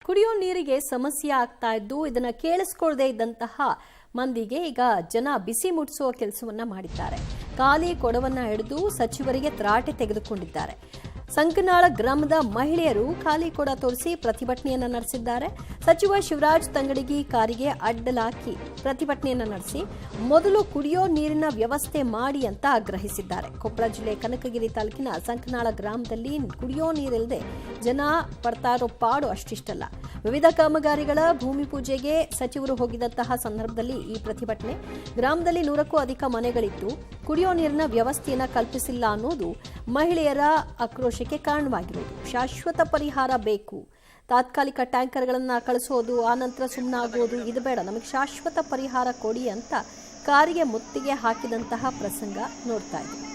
ಕುಡಿಯೋ ನೀರಿಗೆ ಸಮಸ್ಯೆ ಆಗ್ತಾ ಇದ್ದು ಇದನ್ನ ಕೇಳಿಸ್ಕೊಳ್ಳದೆ ಇದ್ದಂತಹ ಮಂದಿಗೆ ಈಗ ಜನ ಬಿಸಿ ಮುಟ್ಟಿಸುವ ಕೆಲಸವನ್ನ ಮಾಡಿದ್ದಾರೆ. ಖಾಲಿ ಕೊಡವನ್ನ ಹಿಡಿದು ಸಚಿವರಿಗೆ ತ್ರಾಟೆ ತೆಗೆದುಕೊಂಡಿದ್ದಾರೆ. ಸಂಕನಾಳ ಗ್ರಾಮದ ಮಹಿಳೆಯರು ಖಾಲಿ ಕೊಡ ತೋರಿಸಿ ಪ್ರತಿಭಟನೆಯನ್ನ ನಡೆಸಿದ್ದಾರೆ. ಸಚಿವ ಶಿವರಾಜ್ ತಂಗಡಗಿ ಕಾರಿಗೆ ಅಡ್ಡಲಾಕಿ ಪ್ರತಿಭಟನೆಯನ್ನ ನಡೆಸಿ ಮೊದಲು ಕುಡಿಯೋ ನೀರಿನ ವ್ಯವಸ್ಥೆ ಮಾಡಿ ಅಂತ ಆಗ್ರಹಿಸಿದ್ದಾರೆ. ಕೊಪ್ಪಳ ಜಿಲ್ಲೆ ಕನಕಗಿರಿ ತಾಲೂಕಿನ ಸಂಕನಾಳ ಗ್ರಾಮದಲ್ಲಿ ಕುಡಿಯೋ ನೀರಿಲ್ಲದೆ ಜನ ಪಡ್ತಾ ಇರೋ ಪಾಡು ಅಷ್ಟಿಷ್ಟಲ್ಲ. ವಿವಿಧ ಕಾಮಗಾರಿಗಳ ಭೂಮಿ ಪೂಜೆಗೆ ಸಚಿವರು ಹೋಗಿದ್ದಂತಹ ಸಂದರ್ಭದಲ್ಲಿ ಈ ಪ್ರತಿಭಟನೆ. ಗ್ರಾಮದಲ್ಲಿ 100ಕ್ಕೂ ಅಧಿಕ ಮನೆಗಳಿದ್ದು ಕುಡಿಯೋ ನೀರಿನ ವ್ಯವಸ್ಥೆಯನ್ನ ಕಲ್ಪಿಸಿಲ್ಲ ಅನ್ನೋದು ಮಹಿಳೆಯರ ಆಕ್ರೋಶಕ್ಕೆ ಕಾರಣವಾಗಿರುವುದು. ಶಾಶ್ವತ ಪರಿಹಾರ ಬೇಕು. ತಾತ್ಕಾಲಿಕ ಟ್ಯಾಂಕರ್ಗಳನ್ನು ಕಳಿಸೋದು, ಆ ನಂತರ ಸುಮ್ಮನಾಗೋದು ಇದು ಬೇಡ, ನಮಗೆ ಶಾಶ್ವತ ಪರಿಹಾರ ಕೊಡಿ ಅಂತ ಕಾರಿಗೆ ಮುತ್ತಿಗೆ ಹಾಕಿದಂತಹ ಪ್ರಸಂಗ ನೋಡ್ತಾ ಇದ್ದೀವಿ.